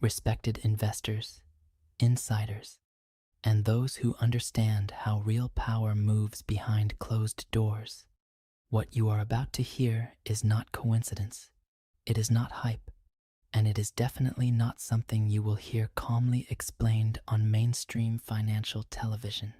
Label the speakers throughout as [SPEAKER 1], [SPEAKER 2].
[SPEAKER 1] respected investors, insiders, and those who understand how real power moves behind closed doors. What you are about to hear is not coincidence. It is not hype, and it is definitely not something you will hear calmly explained on mainstream financial television.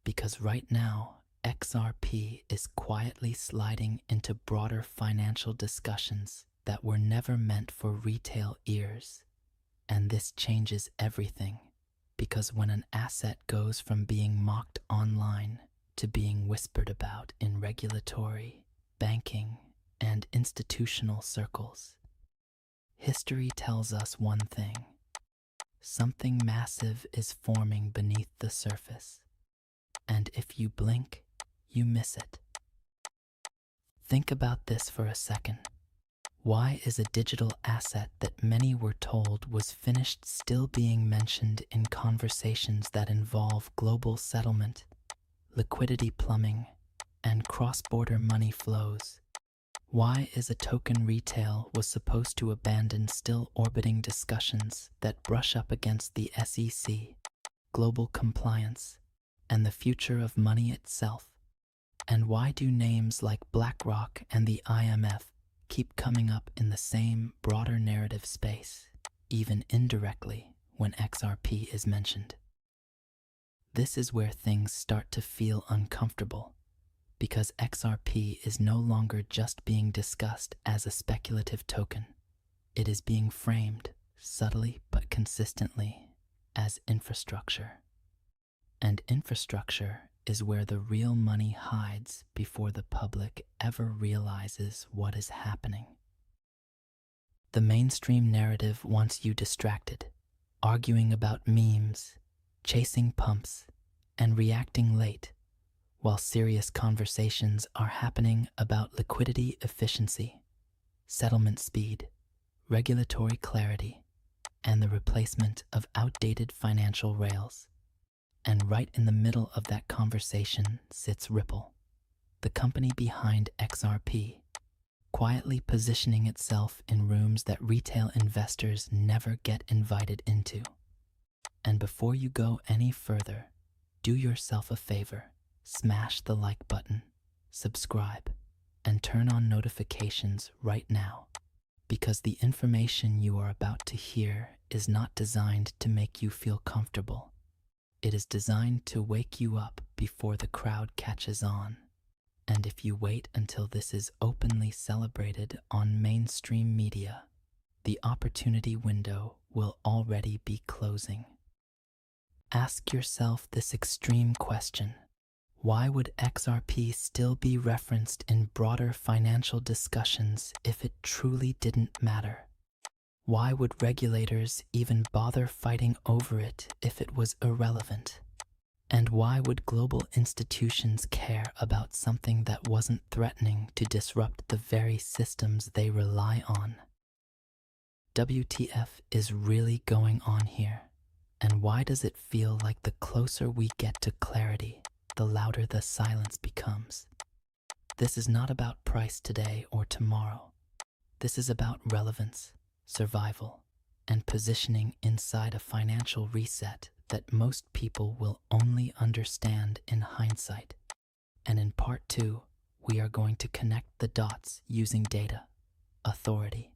[SPEAKER 1] Because right now, XRP is quietly sliding into broader financial discussions that were never meant for retail ears. And this changes everything, because when an asset goes from being mocked online to being whispered about in regulatory, banking, and institutional circles, history tells us one thing: something massive is forming beneath the surface. And if you blink, you miss it. Think about this for a second. Why is a digital asset that many were told was finished still being mentioned in conversations that involve global settlement, liquidity plumbing, and cross-border money flows? Why is a token retail was supposed to abandon still orbiting discussions that brush up against the SEC, global compliance, and the future of money itself? And why do names like BlackRock and the IMF keep coming up in the same broader narrative space, even indirectly, when XRP is mentioned? This is where things start to feel uncomfortable, because XRP is no longer just being discussed as a speculative token. It is being framed, subtly but consistently, as infrastructure. And infrastructure is where the real money hides before the public ever realizes what is happening. The mainstream narrative wants you distracted, arguing about memes, chasing pumps, and reacting late, while serious conversations are happening about liquidity efficiency, settlement speed, regulatory clarity, and the replacement of outdated financial rails. And right in the middle of that conversation sits Ripple, the company behind XRP, quietly positioning itself in rooms that retail investors never get invited into. And before you go any further, do yourself a favor: smash the like button, subscribe, and turn on notifications right now, because the information you are about to hear is not designed to make you feel comfortable. It is designed to wake you up before the crowd catches on. And if you wait until this is openly celebrated on mainstream media, the opportunity window will already be closing. Ask yourself this extreme question: why would XRP still be referenced in broader financial discussions if it truly didn't matter? Why would regulators even bother fighting over it if it was irrelevant? And why would global institutions care about something that wasn't threatening to disrupt the very systems they rely on? WTF is really going on here? And why does it feel like the closer we get to clarity, the louder the silence becomes? This is not about price today or tomorrow. This is about relevance, survival, and positioning inside a financial reset that most people will only understand in hindsight. And in part 2, we are going to connect the dots using data, authority,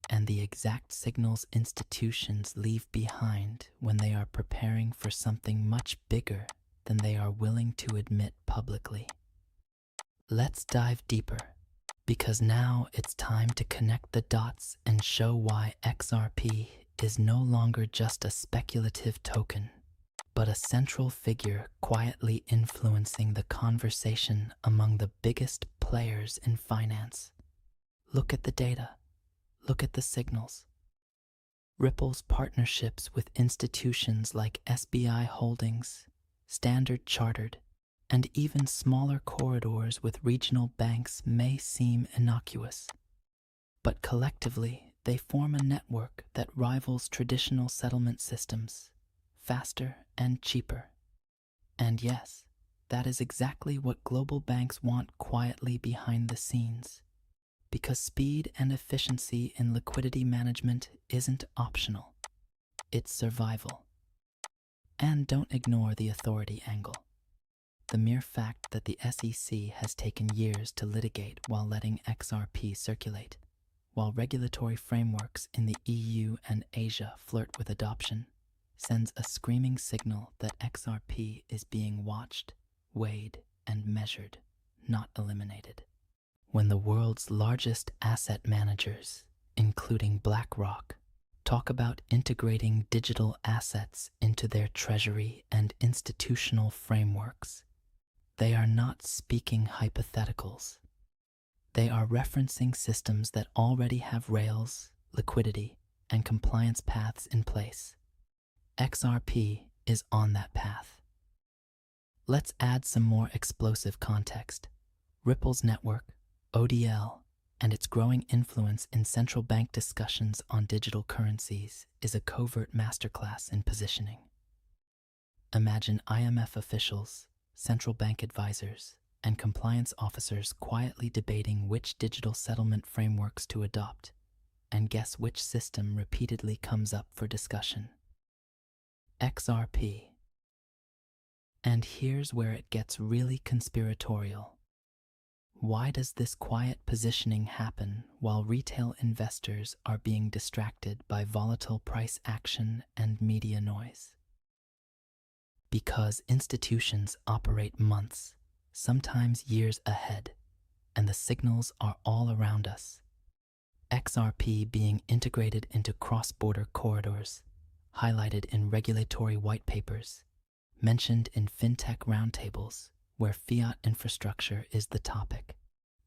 [SPEAKER 1] and the exact signals institutions leave behind when they are preparing for something much bigger than they are willing to admit publicly. Let's dive deeper, because now it's time to connect the dots and show why XRP is no longer just a speculative token, but a central figure quietly influencing the conversation among the biggest players in finance. Look at the data. Look at the signals. Ripple's partnerships with institutions like SBI Holdings, Standard Chartered, and even smaller corridors with regional banks may seem innocuous, but collectively they form a network that rivals traditional settlement systems, faster and cheaper. And yes, that is exactly what global banks want quietly behind the scenes, because speed and efficiency in liquidity management isn't optional. It's survival. And don't ignore the authority angle. The mere fact that the SEC has taken years to litigate while letting XRP circulate, while regulatory frameworks in the EU and Asia flirt with adoption, sends a screaming signal that XRP is being watched, weighed, and measured, not eliminated. When the world's largest asset managers, including BlackRock, talk about integrating digital assets into their treasury and institutional frameworks, they are not speaking hypotheticals. They are referencing systems that already have rails, liquidity, and compliance paths in place. XRP is on that path. Let's add some more explosive context. Ripple's network, ODL, and its growing influence in central bank discussions on digital currencies is a covert masterclass in positioning. Imagine IMF officials, central bank advisors, and compliance officers quietly debating which digital settlement frameworks to adopt, and guess which system repeatedly comes up for discussion. XRP. And here's where it gets really conspiratorial. Why does this quiet positioning happen while retail investors are being distracted by volatile price action and media noise? Because institutions operate months, sometimes years ahead, and the signals are all around us. XRP being integrated into cross-border corridors, highlighted in regulatory white papers, mentioned in fintech roundtables, where fiat infrastructure is the topic,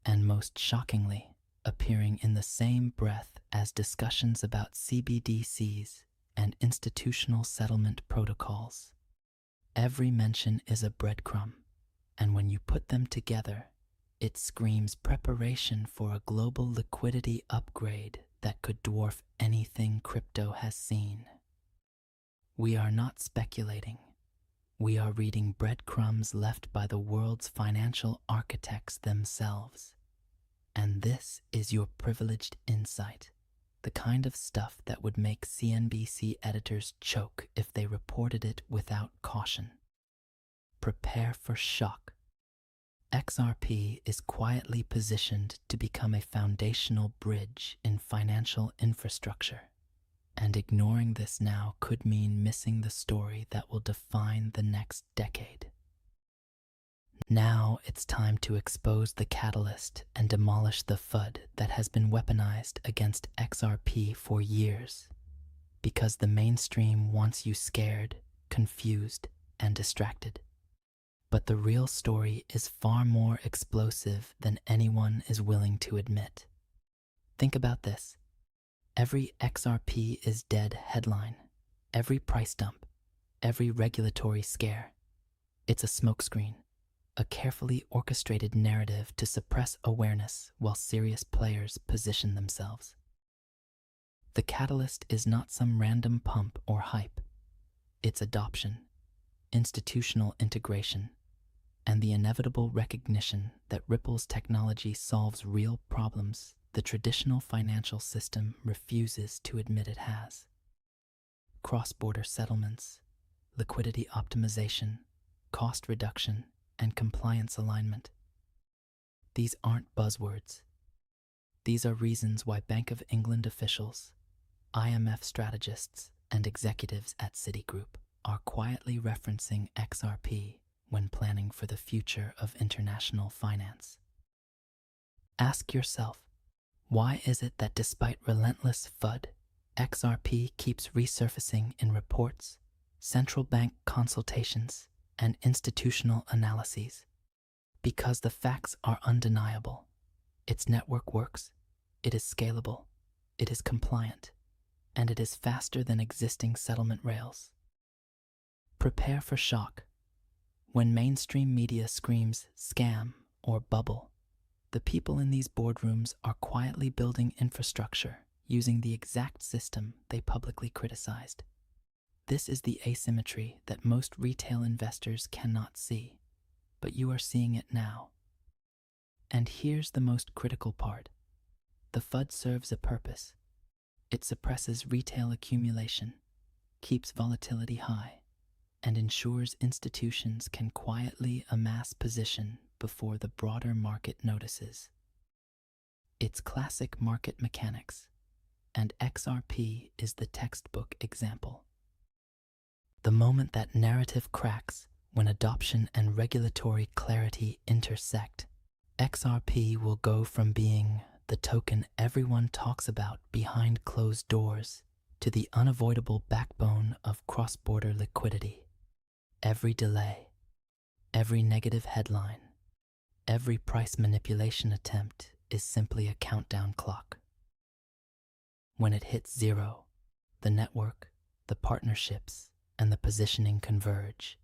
[SPEAKER 1] and most shockingly, appearing in the same breath as discussions about CBDCs and institutional settlement protocols. Every mention is a breadcrumb, and when you put them together, it screams preparation for a global liquidity upgrade that could dwarf anything crypto has seen. We are not speculating. We are reading breadcrumbs left by the world's financial architects themselves. And this is your privileged insight, the kind of stuff that would make CNBC editors choke if they reported it without caution. Prepare for shock. XRP is quietly positioned to become a foundational bridge in financial infrastructure. And ignoring this now could mean missing the story that will define the next decade. Now it's time to expose the catalyst and demolish the FUD that has been weaponized against XRP for years, because the mainstream wants you scared, confused, and distracted. But the real story is far more explosive than anyone is willing to admit. Think about this. Every XRP is dead headline, every price dump, every regulatory scare. It's a smokescreen, a carefully orchestrated narrative to suppress awareness while serious players position themselves. The catalyst is not some random pump or hype. It's adoption, institutional integration, and the inevitable recognition that Ripple's technology solves real problems the traditional financial system refuses to admit it has. Cross-border settlements, liquidity optimization, cost reduction, and compliance alignment. These aren't buzzwords. These are reasons why Bank of England officials, IMF strategists, and executives at Citigroup are quietly referencing XRP when planning for the future of international finance. Ask yourself, why is it that despite relentless FUD, XRP keeps resurfacing in reports, central bank consultations, and institutional analyses? Because the facts are undeniable. Its network works, it is scalable, it is compliant, and it is faster than existing settlement rails. Prepare for shock. When mainstream media screams scam or bubble, the people in these boardrooms are quietly building infrastructure using the exact system they publicly criticized. This is the asymmetry that most retail investors cannot see, but you are seeing it now. And here's the most critical part. The FUD serves a purpose. It suppresses retail accumulation. keeps volatility high, and ensures institutions can quietly amass position before the broader market notices. It's classic market mechanics, and XRP is the textbook example. The moment that narrative cracks, when adoption and regulatory clarity intersect, XRP will go from being the token everyone talks about behind closed doors to the unavoidable backbone of cross-border liquidity. Every delay, every negative headline, every price manipulation attempt is simply a countdown clock. When it hits zero, the network, the partnerships, and the positioning converge,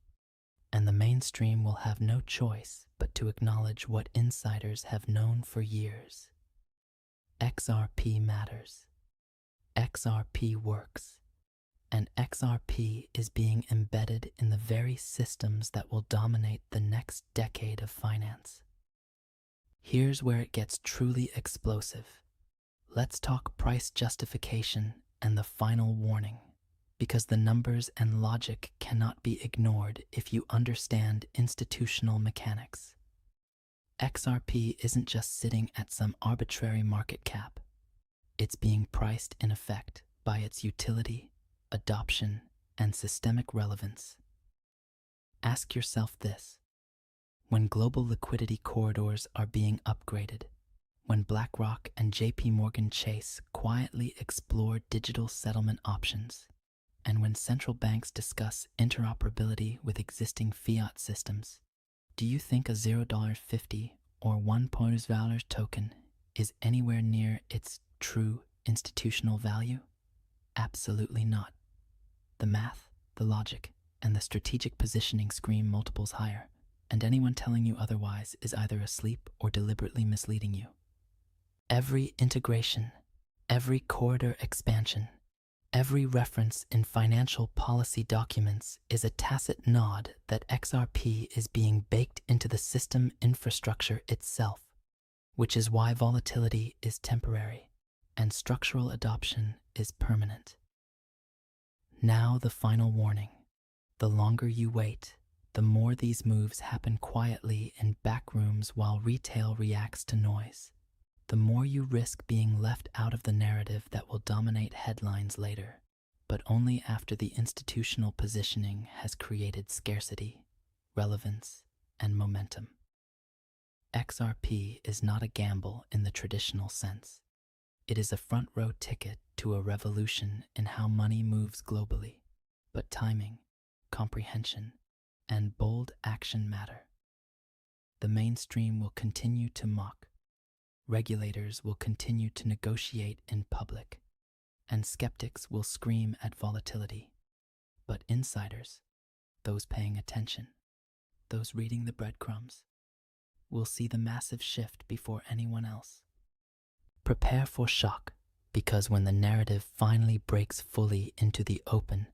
[SPEAKER 1] and the mainstream will have no choice but to acknowledge what insiders have known for years. XRP matters. XRP works. And XRP is being embedded in the very systems that will dominate the next decade of finance. Here's where it gets truly explosive. Let's talk price justification and the final warning, because the numbers and logic cannot be ignored if you understand institutional mechanics. XRP isn't just sitting at some arbitrary market cap. It's being priced in effect by its utility, adoption, and systemic relevance. Ask yourself this: when global liquidity corridors are being upgraded, when BlackRock and JP Morgan Chase quietly explore digital settlement options, and when central banks discuss interoperability with existing fiat systems, do you think a $0.50 or $1 token is anywhere near its true institutional value? Absolutely not. The math, the logic, and the strategic positioning scream multiples higher, and anyone telling you otherwise is either asleep or deliberately misleading you. Every integration, every corridor expansion, every reference in financial policy documents is a tacit nod that XRP is being baked into the system infrastructure itself, which is why volatility is temporary and structural adoption is permanent. Now the final warning. The longer you wait, the more these moves happen quietly in back rooms while retail reacts to noise. The more you risk being left out of the narrative that will dominate headlines later, but only after the institutional positioning has created scarcity, relevance, and momentum. XRP is not a gamble in the traditional sense. It is a front-row ticket to a revolution in how money moves globally, but timing, comprehension, and bold action matter. The mainstream will continue to mock, regulators will continue to negotiate in public, and skeptics will scream at volatility. But insiders, those paying attention, those reading the breadcrumbs, will see the massive shift before anyone else. Prepare for shock, because when the narrative finally breaks fully into the open,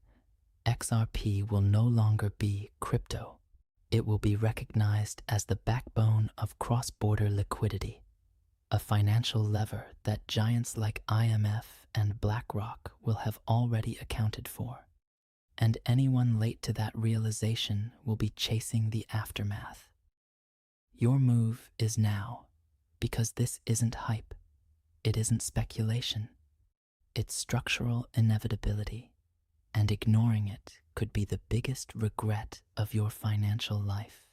[SPEAKER 1] XRP will no longer be crypto. It will be recognized as the backbone of cross-border liquidity, a financial lever that giants like IMF and BlackRock will have already accounted for. And anyone late to that realization will be chasing the aftermath. Your move is now, because this isn't hype. It isn't speculation. It's structural inevitability, and ignoring it could be the biggest regret of your financial life.